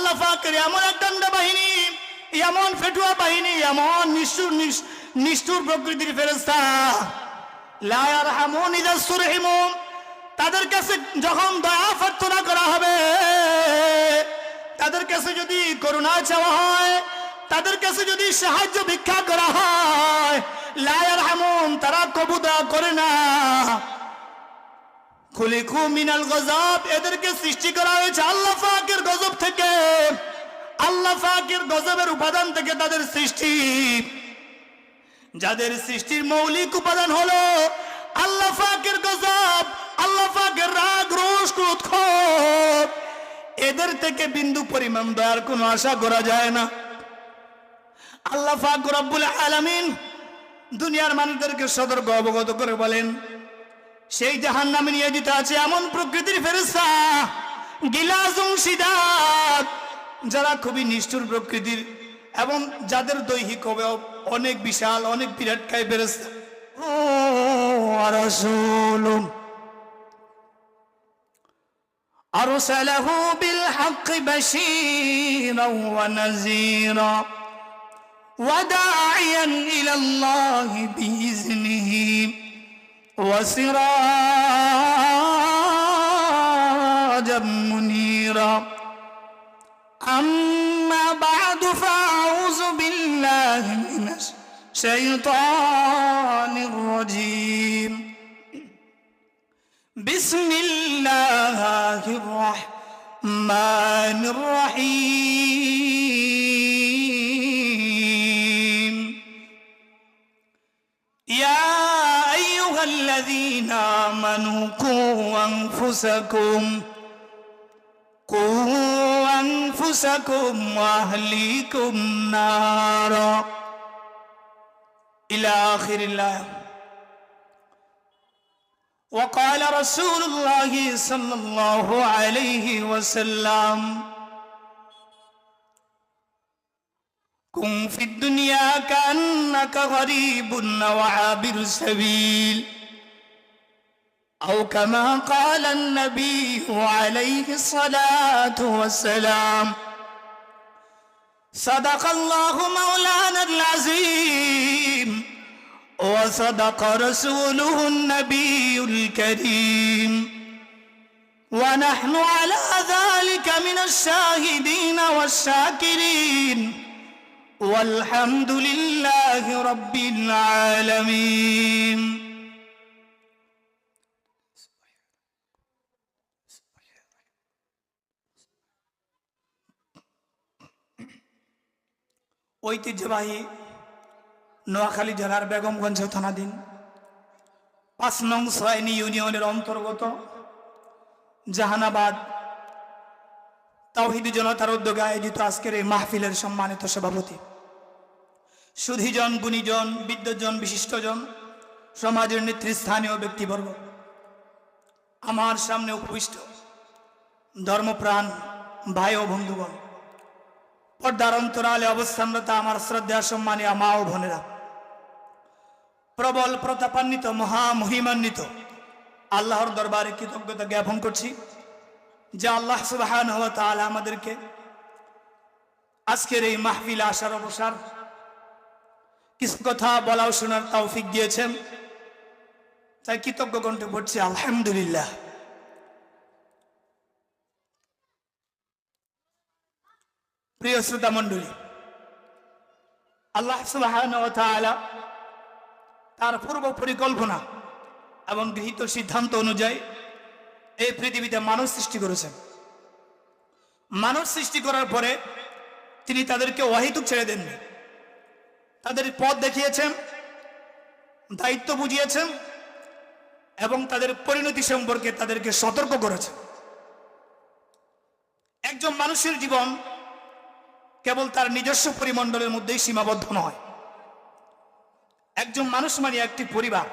আল্লাহ পাকের এমন এক ডান্ডা বাহিনী, এমন ফেটুয়া বাহিনী, এমন নিষ্ঠুর প্রকৃতির ফেরেশতা, লা ইয়ারহামুন ইযা সুরহিমু, তাদের কাছে যখন দয়া প্রার্থনা করা হবে, তাদের কাছে যদি করুণা চাওয়া হয়, তাদের কাছে যদি সাহায্য ভিক্ষা করা হয়, লা ইয়ারহামুন, তারা কবুল করে না। খুলিকু মিনাল গজব, এদেরকে সৃষ্টি করা হয়েছে আল্লাহ পাকের গজব থেকে, আল্লাহ পাকের গজবের উপাদান থেকে তাদের সৃষ্টি। যাদের সৃষ্টির মৌলিক উপাদান হলো আল্লাহ পাকের গজব, আল্লাহ পাকের রাগ, রোষ, ক্রোধ, ক্ষোভ, এদের থেকে বিন্দু পরিমাণ দয়ার কোনো আশা করা যায় না। আল্লাহ পাক রব্বুল আলামিন দুনিয়ার মানুষদেরকে সতর্ক অবগত করে বলেন, সেই জাহান্নামে নিয়োজিত আছে এমন প্রকৃতির ফেরেশতা, গিলাজুন শিদাদ, যারা খুবই নিষ্ঠুর প্রকৃতির এবং যাদের দৈহিক অবয়ব অনেক বিশাল, অনেক বিরাটকায় ফেরেশতা। ও রাসূলুম আরসালাহু বিল হক বাশীরাও ওয়া নাযীরা ওয়া দাঈয়ান ইলাল্লাহি বিইজনিহি وسراجا منيرا أما بعد فأعوذ بالله من الشيطان الرجيم بسم الله الرحمن الرحيم يا الذين آمنوا قوا أنفسكم وأهليكم نارا إلى آخر الله. وقال رسول الله صلى الله عليه وسلم كن في الدنيا كأنك غريب أو عابر سبيل أو كما قال النبي عليه الصلاة والسلام. صدق الله مولانا العظيم وصدق رسوله النبي الكريم ونحن على ذلك من الشاهدين والشاكرين والحمد لله رب العالمين. ঐতিহ্যবাহী নোয়াখালী জেলার বেগমগঞ্জ থানাধীন ৫ নং সয়নি ইউনিয়নের অন্তর্গত জাহানাবাদ তাওহীদি জনতার উদ্যোগে আয়োজিত আজকের এই মাহফিলের সম্মানিত সভাপতি, সুধীজন, গুণীজন, বিদ্বজন, বিশিষ্টজন, সমাজের নেতৃস্থানীয় ব্যক্তিবর্গ, আমার সামনে উপবিষ্ট ধর্মপ্রাণ ভাই ও বন্ধুগণ, পর্দার অন্তরালে অবস্থানরত আমার শ্রদ্ধা সম্মানীয় মা ও বোনেরা, প্রবল প্রতাপান্বিত মহামহিমান্বিত আল্লাহর দরবারে কৃতজ্ঞতা জ্ঞাপন করছি যে আল্লাহ সুবহানাহু ওয়া তাআলা আমাদেরকে আজকের এই মাহফিলে আসার অবসর, কিছু কথা বলা ও শোনার তৌফিক দিয়েছেন, তাই কৃতজ্ঞ কণ্ঠে পড়ছি আলহামদুলিল্লাহ। প্রিয় শ্রোতা মণ্ডলী, আল্লাহ সুবহানাহু ওয়া তাআলা তার পূর্ব পরিকল্পনা এবং গৃহীত সিদ্ধান্ত অনুযায়ী এই পৃথিবীতে মানুষ সৃষ্টি করেছেন। মানুষ সৃষ্টি করার পরে তিনি তাদেরকে অহেতুক ছেড়ে দেননি, তাদের পথ দেখিয়েছেন, দায়িত্ব বুঝিয়েছেন এবং তাদের পরিণতি সম্পর্কে তাদেরকে সতর্ক করেছেন। একজন মানুষের জীবন কেবল তার নিজস্ব পরিমণ্ডলের মধ্যেই সীমাবদ্ধ নয়। একজন মানুষ মানে একটি পরিবার,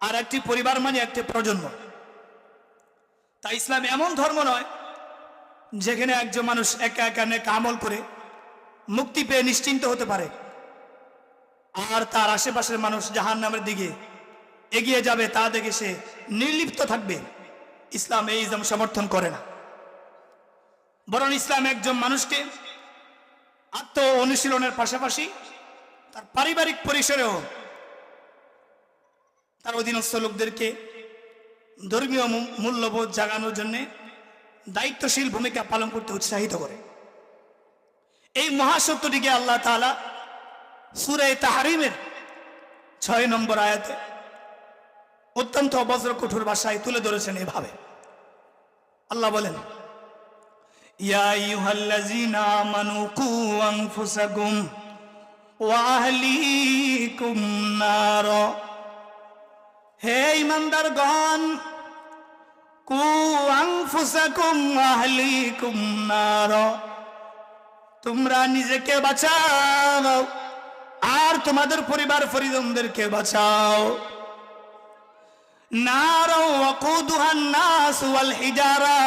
আর একটি পরিবার মানে একটি প্রজন্ম। তাই ইসলাম এমন ধর্ম নয় যেখানে একজন মানুষ একা একা নেক আমল করে মুক্তি পেয়ে নিশ্চিন্ত হতে পারে আর তার আশেপাশের মানুষ জাহান্নামের দিকে এগিয়ে যাবে তা দেখে সে নির্লিপ্ত থাকবে। ইসলাম এই ইসলাম সমর্থন করে না। বরং ইসলাম একজন মানুষকে আত্ম অনুশীলনের পাশাপাশি তার পারিবারিক পরিসরেও তার অধীনস্থ লোকদেরকে ধর্মীয় মূল্যবোধ জাগানোর জন্য দায়িত্বশীল ভূমিকা পালন করতে উৎসাহিত করে। এই মহাসত্যটিকে আল্লাহ তাআলা সূরা তাহরিমের 6 নম্বর আয়াতে অত্যন্ত বজ্র কঠোর ভাষায় তুলে ধরেছেন এভাবে। আল্লাহ বলেন, ইয়া আইয়ুহাল্লাযীনা আমানু কু আনফুসাকুম ওয়া আহলিকুম নার, হে ঈমানদারগণ, কু আনফুসাকুম ওয়া আহলিকুম নার, তোমরা নিজেকে বাঁচাও আর তোমাদের পরিবার পরিজনদেরকে বাঁচাও। নার ওয়াকুদুহান নাস ওয়াল হিজারা,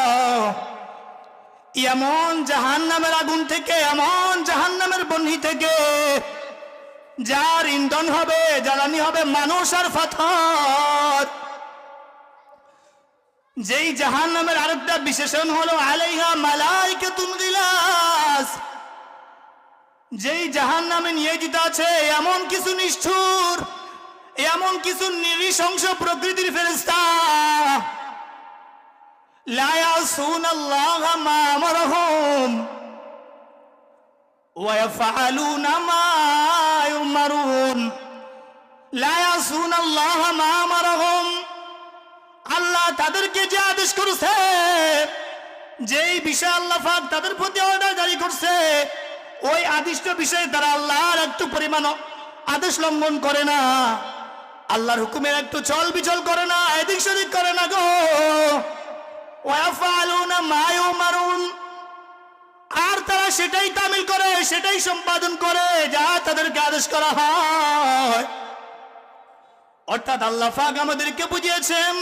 এমন জাহান্নামের আগুন থেকে, এমন জাহান্নামের বহ্নি থেকে যার ইন্ধন হবে, জ্বালানি হবে মানুষ আর পাথর। যেই জাহান্নামের আরেকটা বিশেষণ হলো আলাইহা মালাইকাতুন গিলাস, যেই জাহান্নামে নিয়োজিত আছে এমন কিছু নিষ্ঠুর, এমন কিছু নৃশংস প্রকৃতির ফেরেশতা, লা ইয়াসুনাল্লাহা মা আমারহুম ওয়া ইয়াফআলুনা মা ইউমারুন, লা ইয়াসুনাল্লাহা মা আমারহুম, আল্লাহ তাদেরকে যে আদেশ করেছে, যেই বিষয় আল্লাহ পাক তাদের প্রতি অর্ডার জারি করছে, ওই আদিষ্ট বিষয়ে তারা আল্লাহর একটু পরিমাণ আদেশ লঙ্ঘন করে না, আল্লাহর হুকুমের একটু চল বিচল করে না, এদিক সেদিক করে না গো। ওয়াফালুনা মা ইউমারুন, আর তারা সেটাই তামিল করে, সেটাই সম্পাদন করে যা তাদেরকে আদেশ করা হয়। অর্থাৎ আল্লাহ পাক আমাদেরকে বুঝিয়েছেন,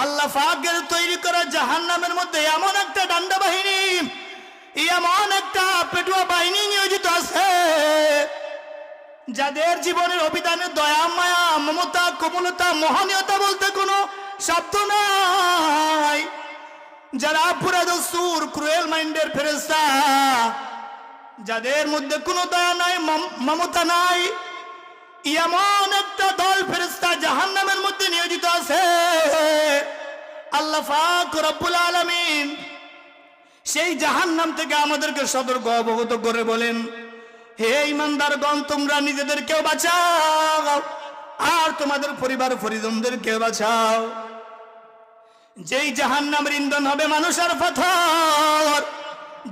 আল্লাহ পাকের তৈরি করা জাহান্নামের মধ্যে এমন একটা ডান্ডা বাহিনী, এমন একটা পেটুয়া বাহিনী নিয়োজিত আছে, যাদের জীবনের অভিধানে দয়া, মায়া, মমতা, কোমলতা, মহনীয়তা বলতে কোনো শব্দ নাই, যারা পুরা দস্তুর ক্রুয়েল মাইন্ডের ফেরেশতা, যাদের মধ্যে কোনো দয়া নাই, মমতা নাই, এমন একটা দল ফেরেশতা জাহান্নামের মধ্যে নিয়োজিত আছে। আল্লাহ পাক রব্বুল আলামিন সেই জাহান্নাম থেকে আমাদেরকে সতর্ক অবগত করে বলেন, হে ঈমানদারগণ, তোমরা নিজেদেরকেও বাঁচাও আর তোমাদের পরিবার পরিজনদেরকেও বাঁচাও। যেই জাহান্নামের ইন্ধন হবে মানুষ আর পাথর,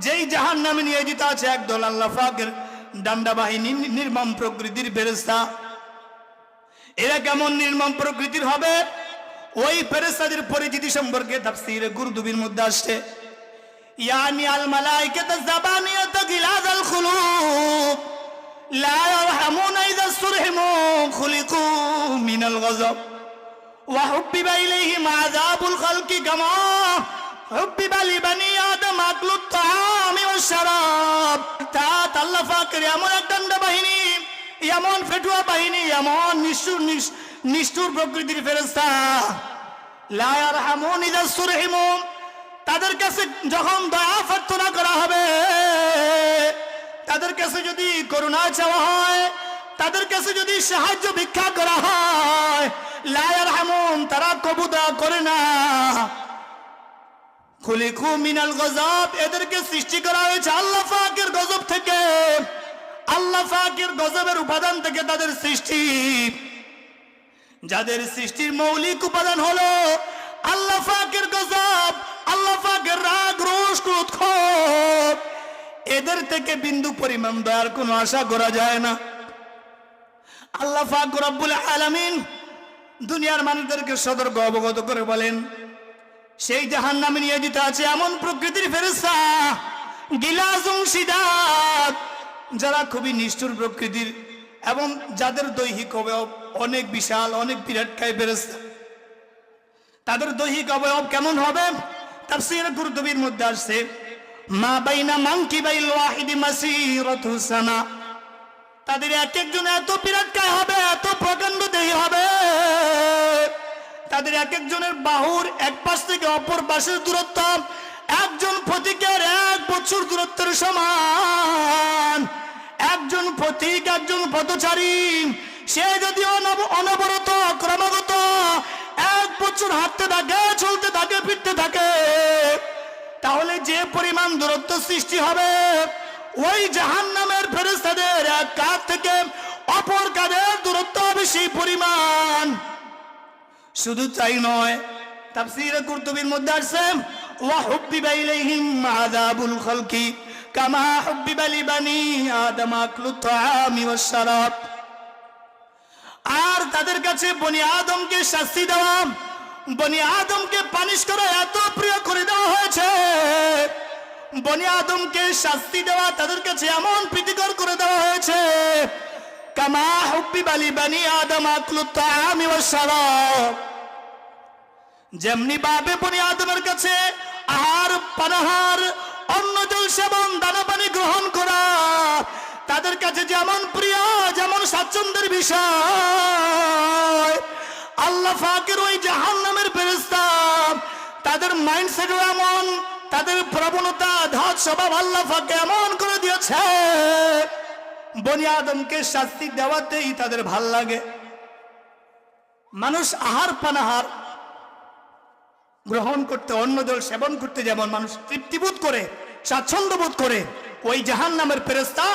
যেই জাহান্নামে নিয়োজিত আছে একদল আল্লাহ পাকের ডান্ডা বাহিনী, নির্মম প্রকৃতির ফেরেশতা। এরা কেমন নির্মম প্রকৃতির হবে, ওই ফেরেশতাদের পরিচিতি সম্পর্কে তাফসীরে কুরতুবীর মধ্যে আসছে, ইয়ানি আল মালাইকাতু যাবানিয়াতু গিলাযাল খুলুক লা ইয়ারহামুনা ইযা সুরহিমু খুলিকু মিনাল গযব ওয়া হুব্বিবা ইলাইহিম আযাবুল খালকি কামা হুব্বিবা লিবানি আদম আকলুত তাআমি ওয়াশ শারাব। তা আল্লাহ পাকের এমন এক ডান্ডা বাহিনী, এমন ফেটুয়া বাহিনী, এমন নিষ্ঠুর প্রকৃতির ফেরেশতা, লা ইয়ারহামুন ইযা সুরহিমু, তাদের কাছে যখন দয়া প্রার্থনা করা হবে, তাদের কাছে যদি করুণা চাওয়া হয়, তাদের কাছে যদি সাহায্য ভিক্ষা করা হয়, লা ইয়ারহামুন, তারা কবুল করে না। খুলিকু মিনাল গযব, এদেরকে সৃষ্টি করা হয়েছে আল্লাহ পাকের গজব থেকে, আল্লাহ পাকের গজবের উপাদান থেকে তাদের সৃষ্টি। যাদের সৃষ্টির মৌলিক উপাদান হলো আল্লাহ পাকের গজব, আল্লাহ পাকের রাগ, রোষ, ক্রোধ, ক্ষোভ, এদের থেকে বিন্দু পরিমাণ দয়ার কোনো আশা করা যায় না। আল্লাহ পাক রব্বুল আলামিন দুনিয়ার মানুষদেরকে সতর্ক অবগত করে বলেন, সেই জাহান্নামে নিয়োজিত আছে এমন প্রকৃতির ফেরেশতা, গিলাজুন শিদাদ, যারা খুবই নিষ্ঠুর প্রকৃতির এবং যাদের দৈহিক অবয়ব অনেক বিশাল, অনেক বিরাটকায় ফেরেশতা। তাদের দৈহিক অবয়ব কেমন হবে, তাফসীরে কুরতুবীর মধ্যে আসছে, মা বাইনা মানকিবাইল ওয়াহিদি মাসিরাতু সানা, তাদের এক একজন এত বিরাটকায় হবে, এত প্রকাণ্ড দেহী হবে, তাদের এক একজনের বাহুর এক পাশ থেকে অপর পাশের দূরত্ব একজন পথিকের 1 বছর দূরত্বের সমান। একজন পথিক, একজন পথচারী, সে যদি অনবরত ক্রমাগত 1 বছর হাঁটতে থাকে, চলতে থাকে, ফিরতে থাকে, তাহলে যে পরিমাণ দূরত্ব সৃষ্টি হবে, ওই জাহান্নামের ফেরেশতাদের এক কাঁধ থেকে অপর কাঁধের দূরত্ব হবে সেই পরিমাণ। শুধু তাই নয়, তাফসীরে কুরতুবীর মধ্যে আসছে ওয়া হুব্বিবা ইলাইহিম আযাবুল খালকি কামা হুব্বিবা লিবানি আদম আকলুত তাআমি ওয়াস শারাব। আর তাদের কাছে বনি আদমকে শাস্তি দেওয়া, বনি আদমকে পানিশ করা এত প্রিয় করে দেওয়া হয়েছে, বনি আদমকে শাস্তি দেওয়া তাদের কাছে এমন প্রীতিকর করে দেওয়া হয়েছে, কামা হুব্বিবা লিবানি আদম আকলুত তাআমি ওয়াস শারাব। যেমনি ভাবে বনি আদমের কাছে আহার পানাহার, অন্ন জল সেবন, দানা পানি গ্রহণ করা তাদের কাছে যেমন প্রিয়, যেমন স্বাচ্ছন্দ্যের বিষয়, আল্লাহ পাকের ওই জাহান্নামের ফেরেশতা তাদের মাইন্ডসেট এমন, তাদের প্রবণতা, ধাত স্বভাব আল্লাহ পাক এমন করে দিয়েছে, বনি আদমকে শাস্তি দেওয়াতেই তাদের ভাল লাগে। মানুষ আহার পানাহার গ্রহণ করতে, অন্ন জল সেবন করতে যেমন মানুষ তৃপ্তিবোধ করে, স্বাচ্ছন্দ্য বোধ করে, ওই জাহান্নামের ফেরেশতা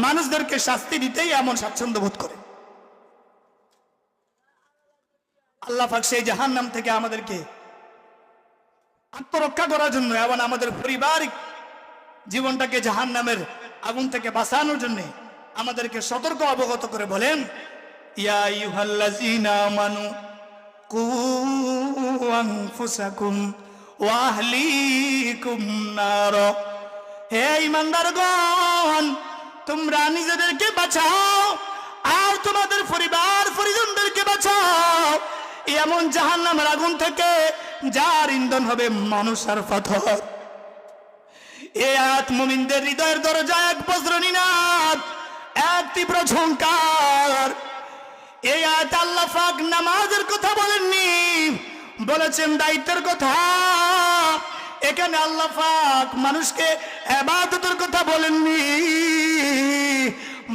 মানুষদেরকে শাস্তি দিতেই এমন স্বাচ্ছন্দ্য বোধ করে। আল্লাহ পাক সেই জাহান্নাম থেকে আমাদেরকে আত্মরক্ষা করার জন্য এবং আমাদের পারিবারিক জীবনটাকে জাহান্নামের আগুন থেকে বাঁচানোর জন্য আমাদেরকে সতর্ক অবগত করে বলেন, ইয়া আইয়ুহাল্লাযীনা আমানু কু আনফুসাকুম ওয়া আহলিকুম নার। হে ঈমানদারগণ, তোমরা নিজেদেরকে বাঁচাও আর তোমাদের পরিবার পরিজনদেরকে বাঁচাও এমন জাহান্নামের আগুন থেকে, যার ইন্ধন হবে মানুষ আর পাথর। এই আয়াত মুমিনদের হৃদয়ের দরজায় এক বজ্রনীনাদ, এক তীব্র ঝংকার। এই আয়াত আল্লাহ পাক নামাজের কথা বলেননি, বলেছেন দায়িত্বের কথা। এখানে আল্লাহ পাক মানুষকে ইবাদতের কথা বলেননি,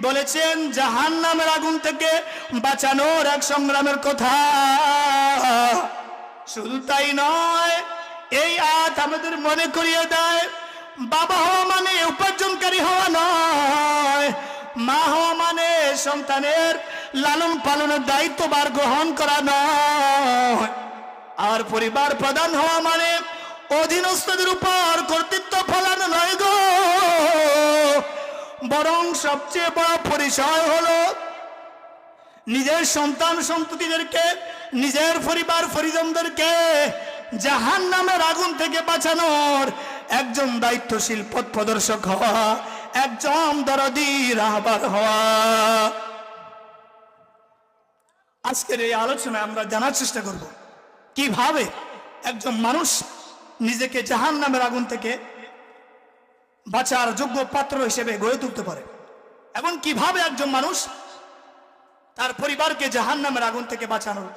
বলেছেন জাহান্নামের আগুন থেকে বাঁচানোর এক সংগ্রামের কথা। শুধু তাই নয়, এই আয়াত আমাদের মনে করিয়ে দেয়, বাবা হওয়া মানে উপার্জনকারী হওয়া নয়, মা হওয়া মানে সন্তানের লালন পালনের দায়িত্বভার গ্রহণ করা নয়, আর পরিবার প্রধান হওয়া মানে অধীনস্থদের উপর কর্তৃত্ব ফলানো নয় গো, বরং সবচেয়ে বড় পরিচয় হলো নিজের সন্তান সন্ততিদেরকে, নিজের পরিবার পরিজনদেরকে জাহান্নামের আগুন থেকে বাঁচানোর একজন দায়িত্বশীল পথ প্রদর্শক হওয়া, একজন দরদী রাহবার হওয়া। আজকের এই আলোচনায় আমরা জানার চেষ্টা করব কিভাবে একজন মানুষ নিজেকে জাহান্নামের আগুন থেকে বাঁচার যোগ্য পাত্র হিসেবে গড়ে তুলতে পারে, এবং কিভাবে একজন মানুষ তার পরিবারকে জাহান্নামের আগুন থেকে বাঁচানোর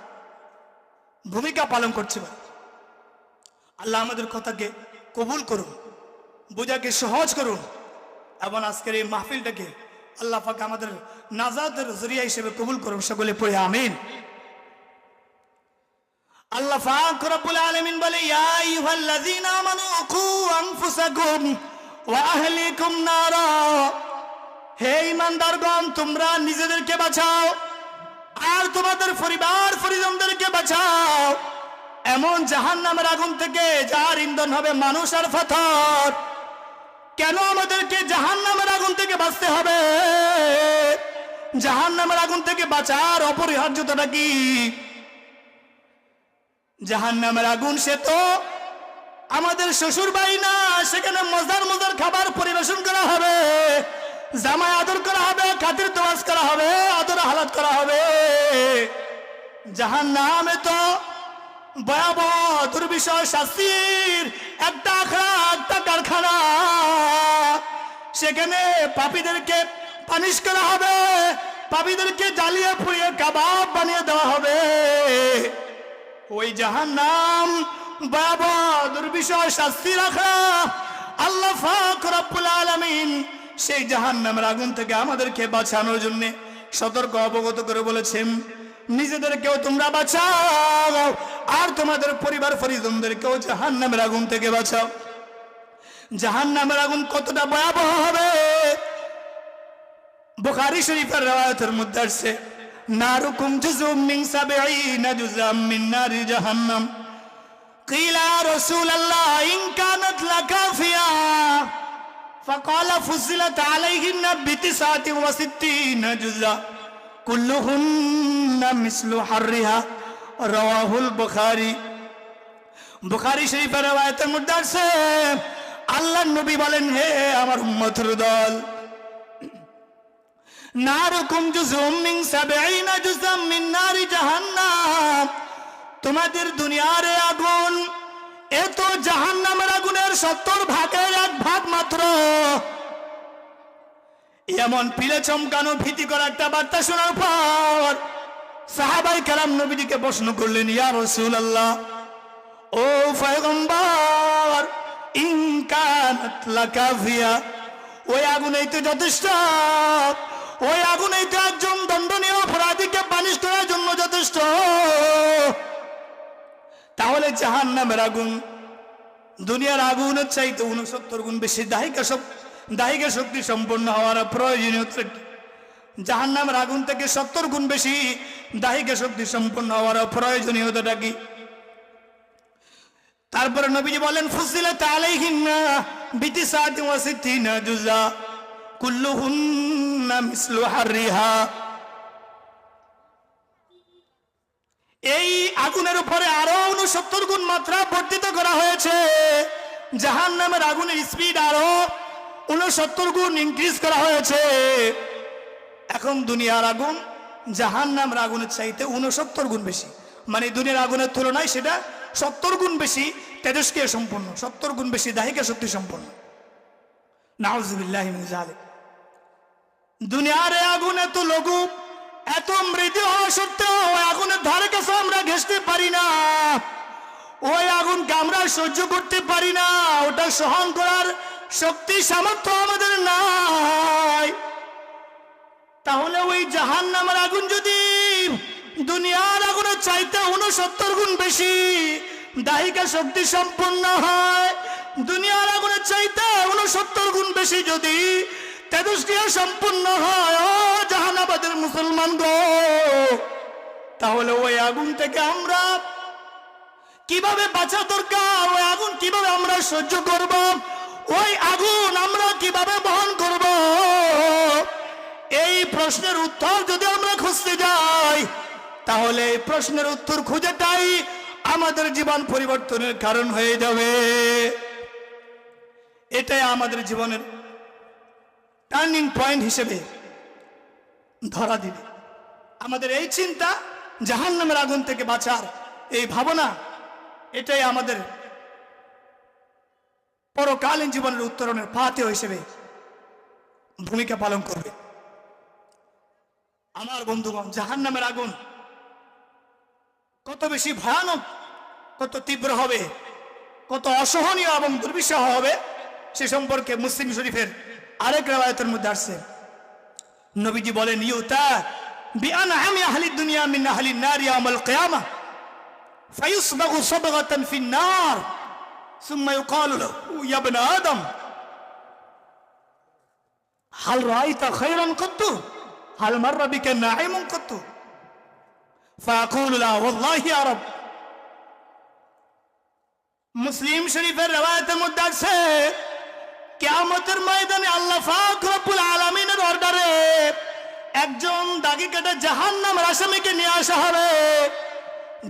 ভূমিকা পালন করছে। আল্লাহ আমাদের কথাকে কবুল করুন, বোঝাকে সহজ করুন, এবং আজকের এই মাহফিলটাকে আল্লাহ পাক আমাদের নাজাতের জরিয়া হিসেবে কবুল করুন। সকলে পড়ে আমিন। আল্লাহ পাক রব্বুল আলামিন বলে, ইয়া আইয়ুহাল্লাযীনা আমানু কু আনফুসাকুম ওয়া আহলিকুম নারা। হে ঈমানদারগণ, তোমরা নিজেদেরকে বাঁচাও আর তোমাদের পরিবার পরিজনদেরকে বাঁচাও এমন জাহান্নামের আগুন থেকে, যার ইন্ধন হবে মানুষ আর পাথর। কেন আমাদেরকে জাহান্নামের আগুন থেকে বাঁচতে হবে? জাহান্নামের আগুন থেকে বাঁচার অপরিহার্যতাটা কি? জাহান্নামের আগুন সে তো আমাদের শ্বশুর বাড়ি না, সেখানে মজার মজার খাবার পরিবেশন করা হবে, জামাই আদর করা হবে, খাতির তোয়াজ করা হবে, আদর হালাত করা হবে। জাহান্নামে তো ভয়াবহ দুর্বিষহ শাস্তির একটা আখড়া, একটা কারখানা। সেখানে পাপীদেরকে পানিশ করা হবে, পাপীদেরকে জ্বালিয়ে পুড়িয়ে কাবাব বানিয়ে দেওয়া হবে। ওই জাহান্নাম, ভয়াবহ দুর্বিষহ শাস্তি রাখা আল্লাহ পাক রব্বুল আলামিন সেই জাহান্নামের আগুন থেকে আমাদেরকে বাঁচানোর জন্য সতর্ক অবগত করে বলেছেন, নিজেদেরকেও তোমরা বাঁচাও আর তোমাদের পরিবার পরিজনদেরকেও জাহান্নামের আগুন থেকে বাঁচাও। জাহান্নামের আগুন কতটা ভয়াবহ হবে, বুখারী শরীফের riwayতের মধ্যে আছে, নারুকুম জুজুম মিন 70 জুজাম মিন নারি জাহান্নাম। কিলা ইয়া রাসূলুল্লাহ ইন কানাত লাকাফিয়া ফাকালা ফুজিলাত আলাইহিন্না বি69 জুজা কুল্লুহুন্না মিসলু হাররিহা। রাওয়াহুল বুখারী। বুখারী শরীফের riwayতের মধ্যে আছে, আল্লাহর নবী বলেন, হে আমার উম্মতের দল, নারুকুম জুজুম মিন 70 জুজাম মিন নারি জাহান্নাম, তোমাদের দুনিয়ার আগুন এত জাহান্নামের আগুনের 70 ভাগের 1 ভাগ মাত্র। এমন পিলে চমকানো ভীতি করা একটা বার্তা শোনার পর সাহাবায়ে কেরাম নবীজিকে প্রশ্ন করলেন, ইয়া রাসূলুল্লাহ, ও পয়গম্বর, ইন কানাত লাকাফিয়া, ওই আগুনেই তো যথেষ্ট, ওই আগুনেই তো একজন দণ্ডনীয় অপরাধীকে পানিশ করার জন্য যথেষ্ট। তাহলে জাহান্নামের আগুন দুনিয়ার আগুনের চাইতে 69 গুণ বেশি দাহিকা শক্তি সম্পন্ন হওয়ার প্রয়োজনীয়তা কি? জাহান্নামের আগুন থেকে 70 গুণ বেশি দাহিকা শক্তি সম্পন্ন হওয়ার প্রয়োজনীয়তাটা কি? তারপরে নবীজি বলেন, ফুসিলাত আলাইহিন্না বি69 জুজা কুল্লুহুন্না মিসলু হাররিহা। এই আগুনের উপরে আরো 69 গুণ মাত্রা বর্ধিত করা হয়েছে। জাহান্নামের আগুনের স্পিড আরো 69 গুণ ইনক্রিজ করা হয়েছে। এখন দুনিয়ার আগুন জাহান্নামের আগুনের চাইতে 69 গুণ বেশি, মানে দুনিয়ার আগুনের তুলনায় সেটা 70 গুণ বেশি তেজস্ক্রিয় সম্পন্ন, 70 গুণ বেশি দাহিকা শক্তি সম্পন্ন। নাউযুবিল্লাহি মিন যালিক। দুনিয়ার আগুন এত লঘু, এত মৃদু হওয়া সত্ত্বেও ওই আগুনের ধারে কাছে আমরা ঘেঁষতে পারি না, ওই আগুনকে আমরা সহ্য করতে পারি না, ওটা সহন করার শক্তি সামর্থ্য আমাদের নাই। তাহলে ওই জাহান্নামের আগুন যদি দুনিয়ার আগুনের চাইতে 69 গুণ বেশি দাহিকা শক্তি সম্পন্ন হয়, দুনিয়ার আগুনের চাইতে 69 গুণ বেশি যদি তেজস্ক্রিয় সম্পূর্ণ হয়, ও জাহানাবাদের মুসলমান গো, তাহলে ওই আগুন থেকে আমরা কিভাবে বাঁচা দরকার, ওই আগুন কিভাবে আমরা সহ্য করব, ওই আগুন আমরা কিভাবে বহন করব, এই প্রশ্নের উত্তর যদি আমরা খুঁজতে যাই, তাহলে এই প্রশ্নের উত্তর খুঁজেটাই আমাদের জীবন পরিবর্তনের কারণ হয়ে যাবে। এটাই আমাদের জীবনের টার্নিং পয়েন্ট হিসেবে ধরা দিবে। আমাদের এই চিন্তা, জাহান্নামের আগুন থেকে বাঁচার এই ভাবনা, এটাই আমাদের পরকালীন জীবনের উত্তরণের পাথেয় হিসেবে ভূমিকা পালন করবে। আমার বন্ধুগণ, জাহান্নামের আগুন কত বেশি ভয়ানক, কত তীব্র হবে, কত অসহনীয় এবং দুর্বিষহ হবে, সে সম্পর্কে মুসলিম শরীফের আরেক riwayতের মধ্যে আসছে। নবীজি বলেন, ইউতা বিআনআমি আহলি দুনিয়া মিন আহলি নার ইয়াউমাল কিয়ামা ফায়ুসবাগু সাবগাতান ফিন নার সুম্মা ইউকালু লাহু ইয়া ইবনা আদম হাল রাআইতা খায়রান কাত্তু হাল মাররা বিকা নাঈমুন কাত্তু ফায়াকুলু লা ওয়াল্লাহি ইয়া রাব। মুসলিম শরীফের riwayতের মধ্যে আছে, কিয়ামতের ময়দানে আল্লাহ পাক রব্বুল আলামিনের অর্ডারে একজন দাগি কাটা জাহান্নামের আসামিকে নিয়ে আসা হবে,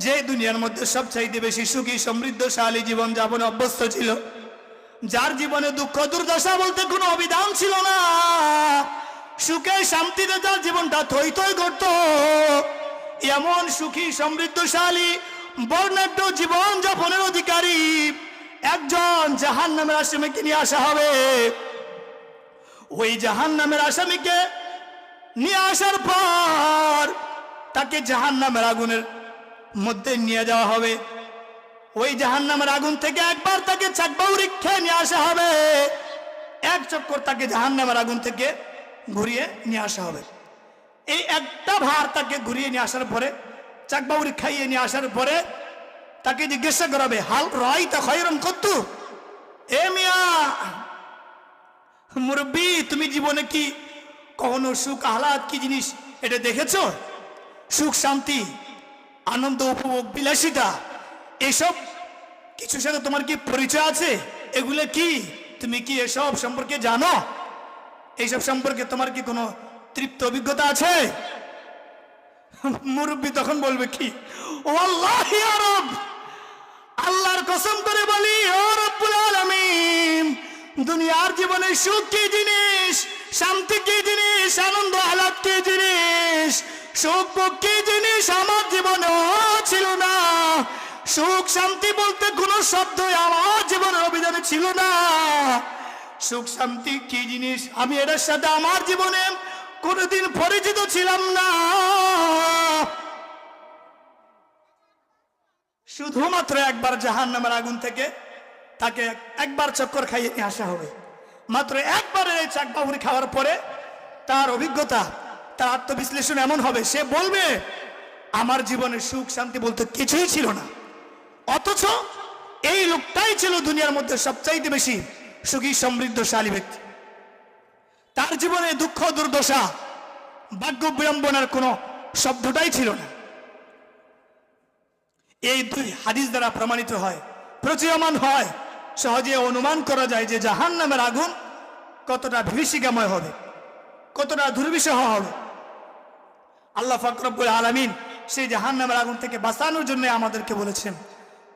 যে দুনিয়ার মধ্যে সবচাইতে বেশি সুখী সমৃদ্ধশালী জীবন যাপনে অভ্যস্ত ছিল, যার জীবনে দুঃখ দুর্দশা বলতে কোনো অবিধান ছিল না, সুখে শান্তিতে তার জীবনটা থই থই করত, এমন সুখী সমৃদ্ধশালী বর্ণাঢ্য জীবন যাপনের অধিকারী একজন জাহান্নামের আসামিকে নিয়ে আসা হবে। ওই জাহান্নামের আসামিকে নিয়ে আসার পর তাকে জাহান্নামের আগুনের মধ্যে নিয়ে যাওয়া হবে। ওই জাহান্নামের আগুন থেকে একবার তাকে চাকবাউরি খেয়ে নিয়ে আসা হবে, এক চক্কর তাকে জাহান্নামের আগুন থেকে ঘুরিয়ে নিয়ে আসা হবে। এই একটা ভার তাকে ঘুরিয়ে নিয়ে আসার পরে, চাকবাউরি খাইয়ে নিয়ে আসার পরে তাকে জিজ্ঞাসা করাবে, হাল রাইতা খায়রান কত্তু, এ মিয়া মুরব্বী, তুমি জীবনে কি কখনো সুখ আহ্লাদ কি জিনিস এটা দেখেছো? সুখ শান্তি আনন্দ উপভোগ বিলাসিতা এসব কিছুর সাথে তোমার কি পরিচয় আছে? এগুলো কি তুমি কি এসব সম্পর্কে জানো? এইসব সম্পর্কে তোমার কি কোনো তৃপ্ত অভিজ্ঞতা আছে? মুরব্বী তখন বলবে কি, ও আল্লাহ ইয়া রব, আল্লাহর কসম করে বলি ও রব্বুল আলামিন, দুনিয়ার জীবনে সুখ কি জিনিস, শান্তি কি জিনিস, আনন্দ আহ্লাদ কি জিনিস, সুখ ভোগ কি জিনিস আমার জীবনে ছিল না। সুখ শান্তি বলতে কোনো শব্দ আমার জীবনের অভিধানে ছিল না। সুখ শান্তি কি জিনিস আমি এটার সাথে আমার জীবনে কোনোদিন পরিচিত ছিলাম না। শুধুমাত্র একবার জাহান্নামের আগুন থেকে তাকে একবার চক্কর খাইয়ে নিয়ে আসা হবে। মাত্র একবারের এই চাকবাউরি খাওয়ার পরে তার অভিজ্ঞতা, তার আত্মবিশ্লেষণ এমন হবে, সে বলবে আমার জীবনে সুখ শান্তি বলতে কিছুই ছিল না। অথচ এই লোকটাই ছিল দুনিয়ার মধ্যে সবচাইতে বেশি সুখী সমৃদ্ধশালী ব্যক্তি। তার জীবনে দুঃখ দুর্দশা ভাগ্য বিড়ম্বনার কোনো শব্দটাই ছিল না। এই দুই হাদিস দ্বারা প্রমাণিত হয়, প্রতীয়মান হয়, সহজে অনুমান করা যায় যে জাহান্নামের আগুন কতটা বিভীষিকাময় হবে, কতটা দুর্বিষহ হবে। আল্লাহ পাক রব্বুল আলামিন সেই জাহান্নামের আগুন থেকে বাঁচানোর জন্য আমাদেরকে বলেছেন,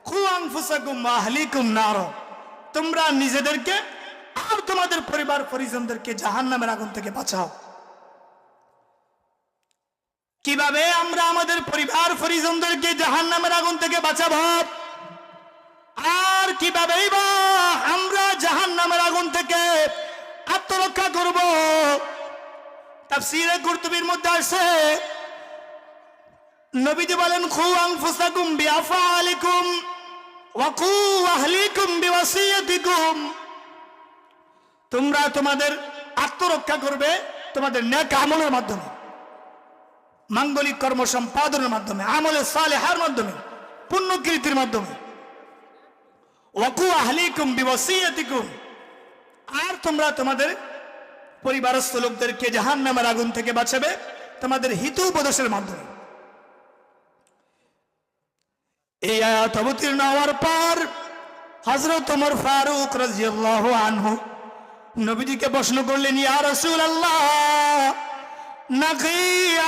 খু আনফুসাকুম ওয়া আহলিকুম নার, তোমরা নিজেদেরকে আর তোমাদের পরিবার পরিজনদেরকে জাহান্নামের আগুন থেকে বাঁচাও। কিভাবে আমরা আমাদের পরিবার পরিজনদেরকে জাহান্নামের আগুন থেকে বাঁচাবো, আর কিভাবেই বা আমরা জাহান্নামের আগুন থেকে আত্মরক্ষা করব? তাফসীরে কুরতুবীর মধ্যে আছে, নবীজি বলেন, খু আনফুসাকুম বিআফআলিকুম ওয়া খু আহলিকুম বিওয়াসিয়াতিকুম, তোমরা তোমাদের আত্মরক্ষা করবে তোমাদের নেক আমলের মাধ্যমে, মাঙ্গলিক কর্ম সম্পাদনের মাধ্যমে, আমলে সালেহার মাধ্যমে, পুণ্যকীর্তির মাধ্যমে। ওয়া খু আহলিকুম বিওয়াসিয়াতিকুম, আর তোমরা তোমাদের পরিবারস্থ লোকদেরকে জাহান্নামের আগুন থেকে বাঁচাবে তোমাদের হিত উপদেশের মাধ্যমে। এই আয়াত অবতীর্ণ হওয়ার পর হযরত ওমর ফারুক রাদিয়াল্লাহু আনহু নবীজিকে প্রশ্ন করলেন, ইয়া রাসূলুল্লাহ, নাকি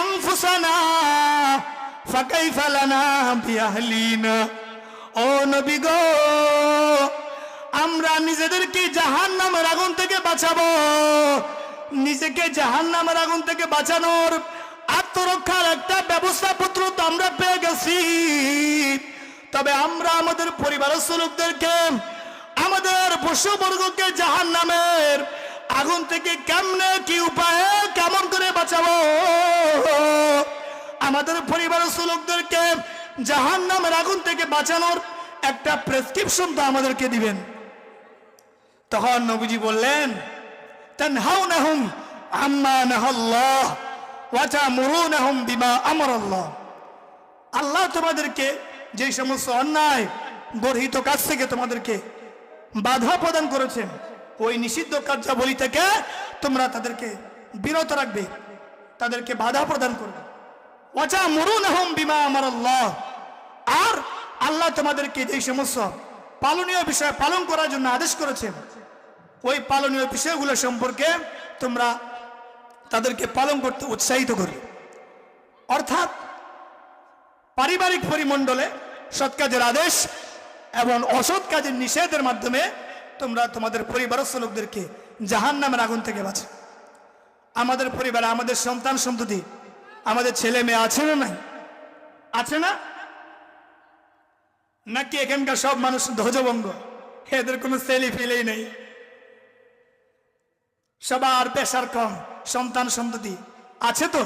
আনফুসানা ফাকাইফা লানা বিআহলিনা, ও নবী গো, আমরা নিজেদেরকে জাহান্নামের আগুন থেকে বাঁচাবো, নিজেকে জাহান্নামের আগুন থেকে বাঁচানোর আত্মরক্ষার একটা ব্যবস্থাপত্র তো আমরা পেয়ে গেছি, তবে আমরা আমাদের পরিবারের লোকদেরকে, আমাদের পশুবর্গকে জাহান্নামের আগুন থেকে কেমনে, কি উপায়ে, কেমন করে বাঁচাবো? আমাদের পরিবারের লোকদেরকে জাহান্নামের আগুন থেকে বাঁচানোর একটা প্রেসক্রিপশন তো আমাদেরকে দিবেন। তখন নবীজি বললেন, তানহাউনাহুম আম্মা নাহাল্লাহ ওয়া তা'মুরুনাহুম বিমা আমারাল্লাহ, আল্লাহ তোমাদেরকে যে সমস্ত অন্যায় গর্হিত কাজ থেকে তোমাদেরকে বাধা প্রদান করেছেন, ওই নিষিদ্ধ কার্যাবলী থেকে তোমরা তাদেরকে বিরত রাখবে, তাদেরকে বাধা প্রদান করবে। ওয়া তা'মুরুনাহুম বিমা আমারাল্লাহ, আর আল্লাহ তোমাদেরকে যে সমস্ত পালনীয় বিষয় পালন করার জন্য আদেশ করেছেন, ওই পালনীয় বিষয়গুলো সম্পর্কে তোমরা তাদেরকে পালন করতে উৎসাহিত করবে। অর্থাৎ পারিবারিক পরিমণ্ডলে সৎ কাজের আদেশ এবং অসৎ কাজের নিষেধের মাধ্যমে তোমরা তোমাদের পরিবারস্থ লোকদেরকে জাহান্নামের আগুন থেকে বাঁচাও। আমাদের পরিবারে আমাদের সন্তান সন্ততি, আমাদের ছেলে মেয়ে আছে না নাই? আছে না? নাকি এখানকার সব মানুষ ধ্বজভঙ্গ, এদের কোনো ছেলে ফেলেই নেই, সবার পেশার কম, সন্তান সন্ততি আছে তো?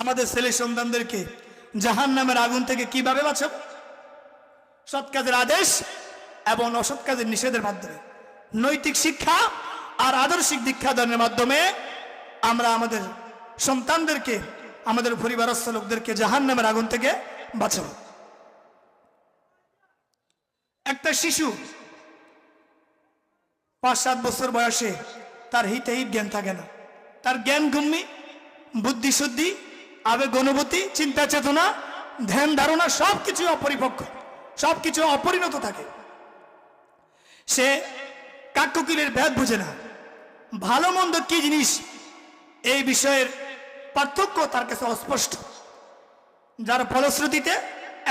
আমাদের ছেলে সন্তানদেরকে জাহান্নামের আগুন থেকে কিভাবে বাঁচাবো? সৎ কাজের আদেশ এবং অসৎ কাজের নিষেধের মাধ্যমে, নৈতিক শিক্ষা আর আদর্শিক দীক্ষা দানের মাধ্যমে আমরা আমাদের সন্তানদেরকে, আমাদের পরিবারস্থ লোকদেরকে জাহান্নামের আগুন থেকে বাঁচাবো। একটা শিশু 5-7 বছর বয়সে তার হিতে হিত জ্ঞান থাকে না, তার জ্ঞান গুম্মি, বুদ্ধি শুদ্ধি, আবেগ অনুভূতি, চিন্তা চেতনা, ধ্যান ধারণা সবকিছু অপরিপক্ক, সবকিছু অপরিণত থাকে। সে কাককুকিলের ভেদ বুঝে না, ভালো মন্দ কি জিনিস এই বিষয়ের পার্থক্য তার কাছে অস্পষ্ট, যার ফলশ্রুতিতে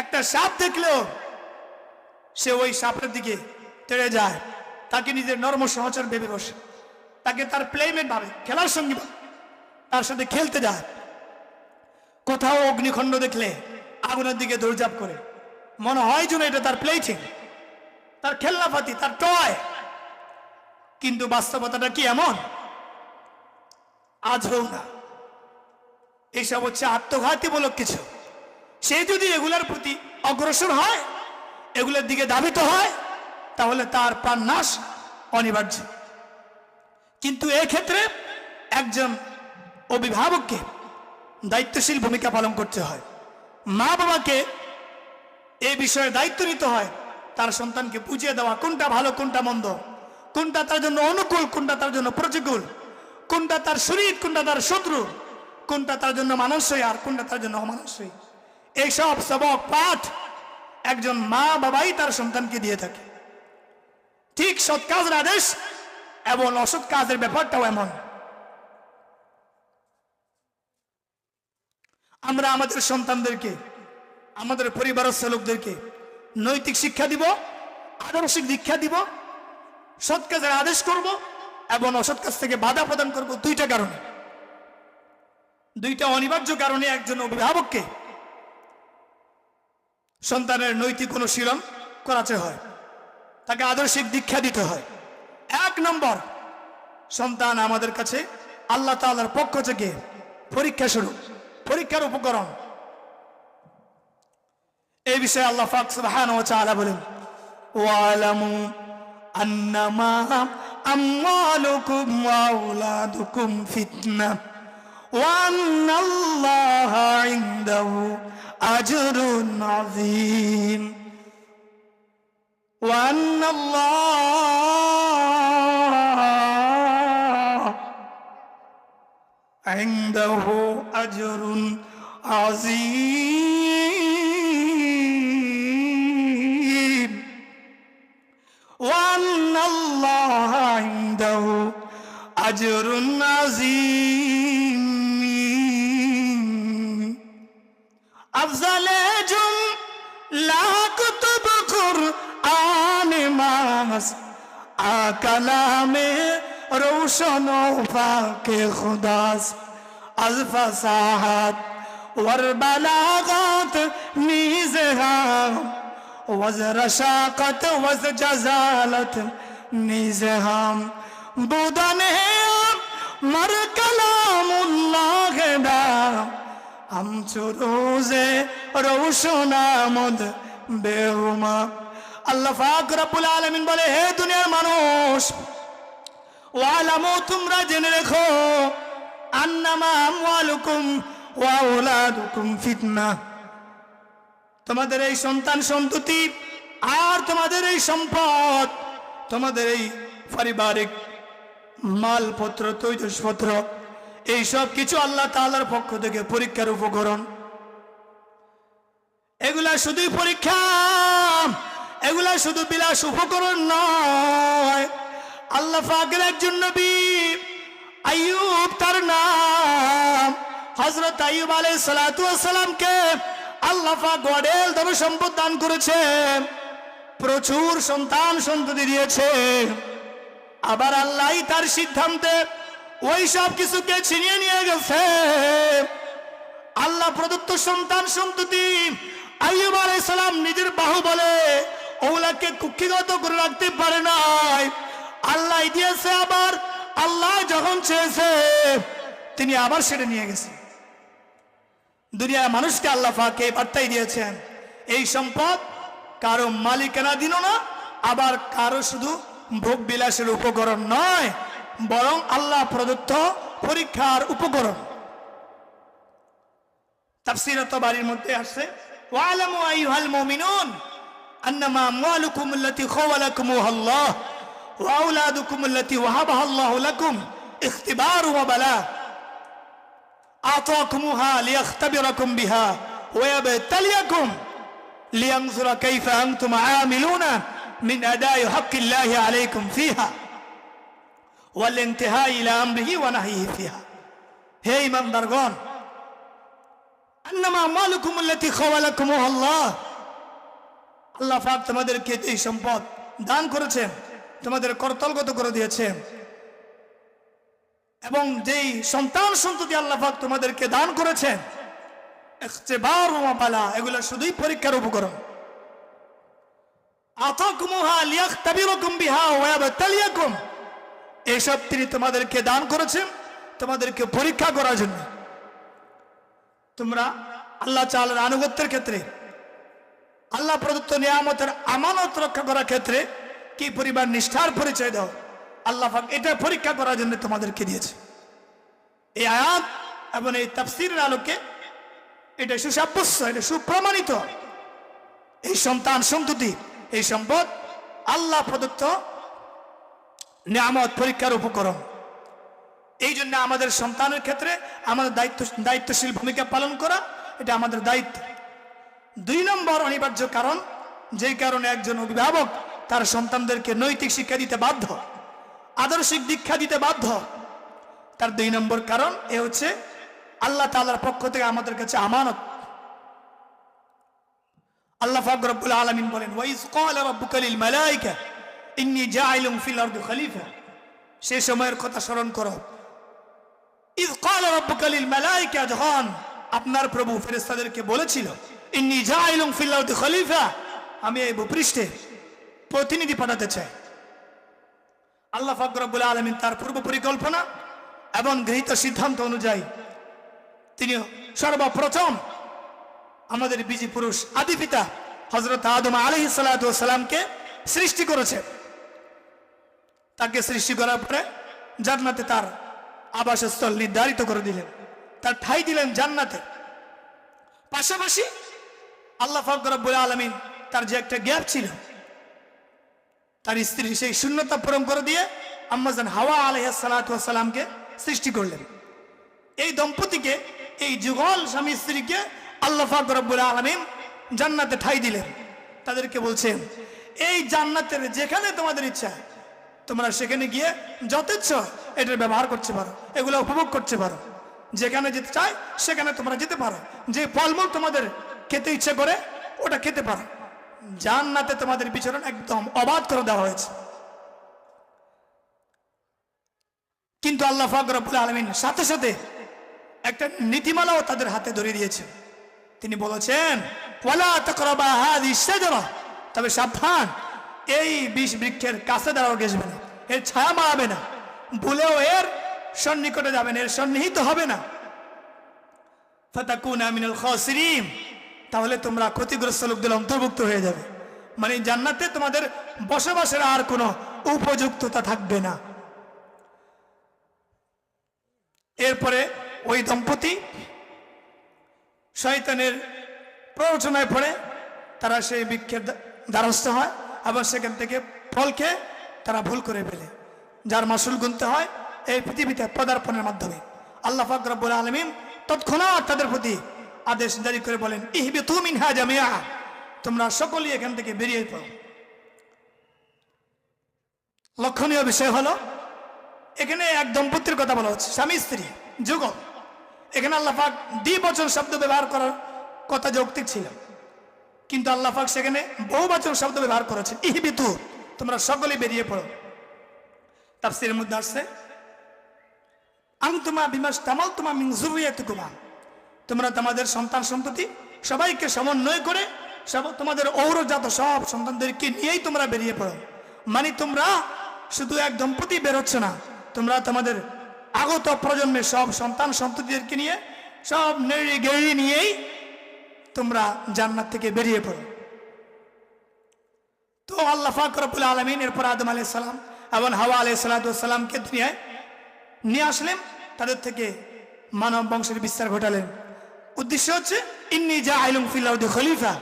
একটা সাপ দেখলেও সে ওই সাপের দিকে তেড়ে যায়, তাকে নিজের নর্ম সহচর ভেবে বসে, তাকে তার প্লেমেট ভাবে, খেলার সঙ্গী ভাবে, তার সাথে খেলতে যায়। কোথাও অগ্নিখণ্ড দেখলে আগুনের দিকে দৌড়ঝাঁপ করে, মনে হয় যেন এটা তার প্লেথিং, তার খেলনাপাতি, তার টয়। কিন্তু বাস্তবতাটা কি এমন? আজ হোক না, এইসব হচ্ছে আত্মঘাতীমূলক কিছু। সে যদি এগুলার প্রতি অগ্রসর হয়, এগুলোর দিকে ধাবিত হয়, তাহলে তার প্রাণ নাশ অনিবার্য। কিন্তু এক্ষেত্রে একজন অভিভাবককে দায়িত্বশীল ভূমিকা পালন করতে হয়। মা বাবাকে এই বিষয়ে দায়িত্ব নিতে হয়, তার সন্তানকে বুঝিয়ে দেওয়া কোনটা ভালো, কোনটা মন্দ, কোনটা তার জন্য অনুকূল, কোনটা তার জন্য প্রতিকূল, কোনটা তার শরীর, কোনটা তার শত্রু, কোনটা তার জন্য মানসই আর কোনটা তার জন্য অমানসই। এইসব সবক পাঠ একজন মা বাবাই তার সন্তানকে দিয়ে থাকে। ঠিক সৎ কাজের আদেশ এবং অসৎ কাজের ব্যাপারটাও এমন। আমরা আমাদের সন্তানদেরকে, আমাদের পরিবারের লোকদেরকে নৈতিক শিক্ষা দিব, আদর্শিক দীক্ষা দিব, সৎ কাজের আদেশ করব এবং অসৎ কাজ থেকে বাধা প্রদান করব। দুইটা কারণে, দুইটা অনিবার্য কারণে একজন অভিভাবককে সন্তানের নৈতিক অনুশীলন করাতে হয়, তাকে আদর্শিক দীক্ষা দিতে হয়। 1 নম্বর, সন্তান আমাদের কাছে আল্লাহ তাআলার পক্ষ থেকে পরীক্ষা স্বরূপ, পরীক্ষার উপকরণ। এই বিষয়ে আল্লাহ পাক সুবহানাহু ওয়া তাআলা বলেন, ওয়ালামু আন্নামা আমওয়ালুকুম ওয়া আওলাদুকুম ফিতনাহ ওয়া আন্নাল্লাহা ইনদাহু আজরুন আযীম ওয়া আন্নাল্লাহা ইনদাহু আজরুন আযীম ওয়া আন্নাল্লাহা ইনদাহু আজরুন আযীম। अफजल जुमला कुतुब कुरआन मास आ कलामे रोशन पाके खुदास अज फसाहत वर बलागत नीज़हाम वज रशाकत वज जजालत नीज़हाम बुदने मर कलामुल्लाह दाम हम रोजे रोशनामद बेहुमा। আল্লাহ পাক রব্বুল আলামিন বলে, হে দুনিয়ার মানুষ, ওয়ালামু, তোমরা জেনে রেখো, আন্নামা আমওয়ালুকুম ওয়া আওলাদুকুম ফিতনাহ, তোমাদের এই সন্তান সন্ততি আর তোমাদের এই সম্পদ, তোমাদের এই পারিবারিক মালপত্র, তৈজসপত্র, এই সব কিছু আল্লাহ তাআলার পক্ষ থেকে পরীক্ষার উপকরণ। এগুলা শুধুই পরীক্ষা, এগুলা শুধু বিলাস উপকরণ নয়। আল্লাহ পাকের একজন নবী আইয়ুব, তার নাম হযরত আইয়ুব আলাইহিস সালাতু ওয়াস সালামকে আল্লাহ পাক অঢেল ধন সম্পদ দান করেছে, প্রচুর সন্তান সন্ততি দিয়েছে। আবার আল্লাহই তার সিদ্ধান্তে ওই সব কিছুকে ছিনিয়ে নিয়ে গেছে। আল্লাহ প্রদত্ত সন্তান সন্ততি আইয়ুব আলাইহিস সালাম নিজের বাহুবলে ওগুলাকে কুক্ষিগত করে রাখতে পারে নাই, আল্লাহ দিয়েছে। আবার আল্লাহ যখন চেয়েছে তিনি আবার সেটা নিয়ে গেছেন। দুনিয়ার মানুষকে আল্লাহ পাক এই বার্তাই দিয়েছেন, এই সম্পদ কারো মালিকানাধীন না, আবার কারো শুধু ভোগ বিলাসের উপকরণ নয়, বরং আল্লাহ প্রদত্ত পরীক্ষার উপকরণ। তাফসীর তাবারীর মধ্যে আসছে, ওয়ালামু আইয়ুহাল মুমিনুন আন্নামা আমওয়ালুকুম আল্লাতী খাওয়ালাকুমুহা আল্লাহ ওয়া আওলাদুকুম আল্লাতী ওয়াহাবাহা আল্লাহু লাকুম ইখতিবারু ওয়া বালা আতাকুমুহা লিয়াখতাবিরাকুম বিহা ওয়া ইয়াবতালিয়াকুম লিয়ানজুরা কাইফা আনতুম আমিলুনা মিন আদাই হাক্কিল্লাহি আলাইকুম ফিহা ওয়াল ইনতিহা ইলা আমরিহি ওয়া নাহয়িহি ফিহা। হে ঈমানদারগণ, আন্নামা আমওয়ালুকুম আল্লাতী খাওয়ালাকুমুহা আল্লাহ, আল্লাহ পাক তোমাদেরকে এই সম্পদ দান করেছেন, তোমাদের করতলগত করে দিয়েছেন, এবং যেই সন্তান সন্ততি আল্লাহ পাক তোমাদেরকে দান করেছেন, ইখতিবার ওয়া বালা, এগুলো শুধুই পরীক্ষার উপকরণ। আতাকুমুহা লিয়াখতাবিরাকুম বিহা ওয়া ইয়াবতালিয়াকুম, এসব তিনি তোমাদেরকে দান করেছেন তোমাদেরকে পরীক্ষা করার জন্য। তোমরা আল্লাহ তাআলার আনুগত্যের ক্ষেত্রে, আল্লাহ প্রদত্ত নিয়ামতের আমানত রক্ষা করার ক্ষেত্রে কি পরিমাণ নিষ্ঠার পরিচয় দাও, আল্লাহ পাক এটা পরীক্ষা করার জন্য তোমাদেরকে দিয়েছে। এই আয়াত এবং এই তাফসীরের আলোকে এটা সুসাব্যস্ত, এটা সুপ্রমাণিত, এই সন্তান সন্ততি, এই সম্পদ আল্লাহ প্রদত্ত নিয়ামত, পরীক্ষার উপকরণ। এই জন্য আমাদের সন্তানের ক্ষেত্রে আমাদের দায়িত্বশীল ভূমিকা পালন করা, এটা আমাদের দায়িত্ব। 2 নম্বর অনিবার্য কারণ, যেই কারণে একজন অভিভাবক তার সন্তানদেরকে নৈতিক শিক্ষা দিতে বাধ্য, আদর্শিক দীক্ষা দিতে বাধ্য, তার 2 নম্বর কারণ এ হচ্ছে আল্লাহ তাআলার পক্ষ থেকে আমাদের কাছে আমানত। আল্লাহ পাক রব্বুল আলামিন বলেন, ওয়াইজ ক্বালা রাব্বুকা লিল মালায়েকা ইন্নী জাইলুন ফিল আরদি খলিফা। সেই সময়ের কথা স্মরণ করো, ইয ক্বালা রাব্বুকা লিল মালায়েকা, যখন আপনার প্রভু ফেরেশতাদেরকে বলেছিল, ইন্নী জাইলুন ফিল আরদি খলিফা, আমি এই ভূপৃষ্ঠে প্রতিনিধি পাঠাতে চাই। আল্লাহ পাক রব্বুল আলামিন তার পূর্ব পরিকল্পনা এবং গৃহীত সিদ্ধান্ত অনুযায়ী তিনি সর্বপ্রথম আমাদের বীজি পুরুষ আদি পিতা হযরত আদম আলাইহিস সালাতু ওয়াস সালামকে সৃষ্টি করেছে। তাকে সৃষ্টি করার পরে জান্নাতে তার আবাসস্থল নির্ধারিত করে দিলেন, তার ঠাঁই দিলেন জান্নাতে। পাশাপাশি আল্লাহ পাক রব্বুল আলামিন তার যে একটা গ্যাপ ছিল, তার স্ত্রী সেই শূন্যতা পূরণ করে দিয়ে আম্মাজান হাওয়া আলাইহিস সালাতু ওয়াস সালামকে সৃষ্টি করলেন। এই দম্পতিকে, এই যুগল স্বামী স্ত্রীকে আল্লাহ পাক রব্বুল আলামিন জান্নাতে ঠাঁই দিলেন। তাদেরকে বলছেন, এই জান্নাতের যেখানে তোমাদের ইচ্ছা তোমরা সেখানে গিয়ে যথেচ্ছ এটার ব্যবহার করতে পারো, এগুলো উপভোগ করতে পারো, যেখানে যেতে চায় সেখানে তোমরা যেতে পারো, যে ফলমূল তোমাদের খেতে ইচ্ছা করে ওটা খেতে পারো। জান্নাতে তোমাদের বিচরণ একদম অবাধ করে দেওয়া হয়েছে। কিন্তু আল্লাহ পাক রব্বুল আলামিন সাথে সাথে একটা নীতিমালাও তাদের হাতে ধরিয়ে দিয়েছেন। তিনি বলেছেন, ওয়ালা তাকরাবা হাযিহিশ শাজারা, তবে সাবধান, এই বিষ বৃক্ষের কাছে দাঁড়াও গেছবে না, এর ছায়া মারাবে না, ভুলেও এর সন্নিকটে যাবে না, এর সন্নিহিত হবে না। ফাতাকুনা মিনাল খাসিরিন, তাহলে তোমরা ক্ষতিগ্রস্ত লোকদের অন্তর্ভুক্ত হয়ে যাবে। মানে জান্নাতে তোমাদের বসবাসের আর কোনো উপযুক্ততা থাকবে না। এরপরে ওই দম্পতি শয়তানের প্ররোচনায় পড়ে তারা সেই বৃক্ষের দ্বারস্থ হয়, আবার সেখান থেকে ফল খেয়ে তারা ভুল করে ফেলে, যার মাসুল গুনতে হয় এই পৃথিবীতে পদার্পণের মাধ্যমে। আল্লাহ পাক রব্বুল আলামিন তৎক্ষণাৎ তাদের প্রতি আদেশ জারি করে বলেন, ইহবিতু মিনহা জামিআ, তোমরা সকলেই এখান থেকে বেরিয়ে পড়ো। লক্ষণীয় বিষয় হলো এখানে এক দম্পতির কথা বলা হচ্ছে, স্বামী স্ত্রী যুগল। এখানে আল্লাহ পাক দ্বিবচন শব্দ ব্যবহার করার কথা যৌক্তিক ছিল, কিন্তু আল্লাহ পাক সেখানে বহুবচন শব্দ ব্যবহার করেছেন, ইহবিতু, তোমরা সকলেই বেরিয়ে পড়ো। তাফসীরের মধ্যে আসছে, আনতুমা বিমাশতামালতুমা মিন যুররিয়াতিকুমা, তোমরা তোমাদের সন্তান সন্ততি সবাইকে সমন্বয় করে তোমাদের ঔরজাত সব সন্তানদেরকে নিয়েই তোমরা বেরিয়ে পড়ো। মানে তোমরা শুধু এক দম্পতি বেরোচ্ছ না, তোমরা তোমাদের আগত প্রজন্মের সব সন্তান সন্ততিদেরকে নিয়ে, সব নেড়ি গেড়ি নিয়েই তোমরা জান্নাত থেকে বেরিয়ে পড়ো। তো আল্লাহ পাক রব্বুল আলামিন এরপর আদম আলাইহিস সালাম এবং হাওয়া আলাইহিস সালামকে দুনিয়ায় নিয়ে আসলেন, তাদের থেকে মানব বংশের বিস্তার ঘটালেন। উদ্দেশ্য হচ্ছে ইন্নী জাইলুন ফিল আরদি খলিফা,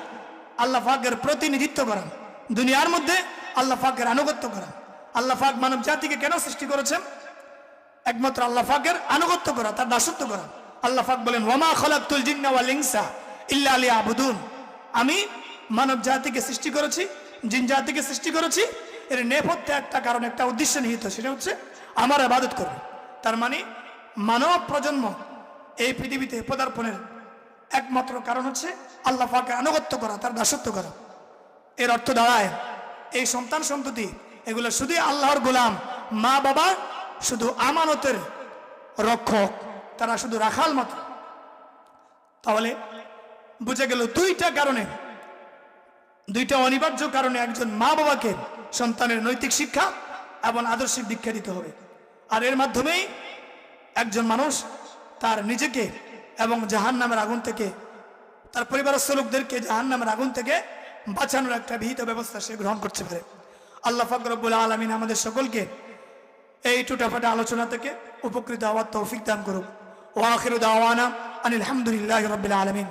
আল্লাহ পাকের প্রতিনিধিত্ব করা, দুনিয়ার মধ্যে আল্লাহ পাকের আনুগত্য করা। আল্লাহ পাক মানব জাতিকে কেন সৃষ্টি করেছেন? একমাত্র আল্লাহ পাকের আনুগত্য করা, তার দাসত্ব করা। আল্লাহ পাক বলেন ওয়ামা খালাকতুল জিন্না ওয়াল ইনসা ইল্লা লিয়াবুদুন, আমি মানব জাতিকে সৃষ্টি করেছি, জিন জাতিকে সৃষ্টি করেছি, এর নেপথ্যে একটা কারণ, একটা উদ্দেশ্য নিহিত, সেটা হচ্ছে আমার ইবাদত করবে। তার মানে মানব প্রজন্ম এই পৃথিবীতে পদার্পণের একমাত্র কারণ হচ্ছে আল্লাহ পাকের আনুগত্য করা, তার দাসত্ব করা। এর অর্থ দাঁড়ায় এই সন্তান সন্ততি এগুলো শুধু আল্লাহর গোলাম, মা বাবা শুধু আমানতের রক্ষক, তারা শুধু রাখাল মাত্র। তাহলে বুঝে গেল দুইটা কারণে, দুইটা অনিবার্য কারণে একজন মা বাবাকে সন্তানের নৈতিক শিক্ষা এবং আদর্শিক দীক্ষা দিতে হবে। আর এর মাধ্যমেই একজন মানুষ তার নিজেকে এবং জাহান্নামের আগুন থেকে, তার পরিবারের লোকদেরকে জাহান্নামের আগুন থেকে বাঁচানোর একটা বিহিত ব্যবস্থা সে গ্রহণ করতে পারে। আল্লাহ পাক রব্বুল আলামিন আমাদের সকলকে এই টুটাফাটা আলোচনা থেকে উপকৃত হওয়ার তৌফিক দান করুক। ওয়া আখিরু দাওয়ানা আনিল হামদুলিল্লাহি রাব্বিল আলামিন।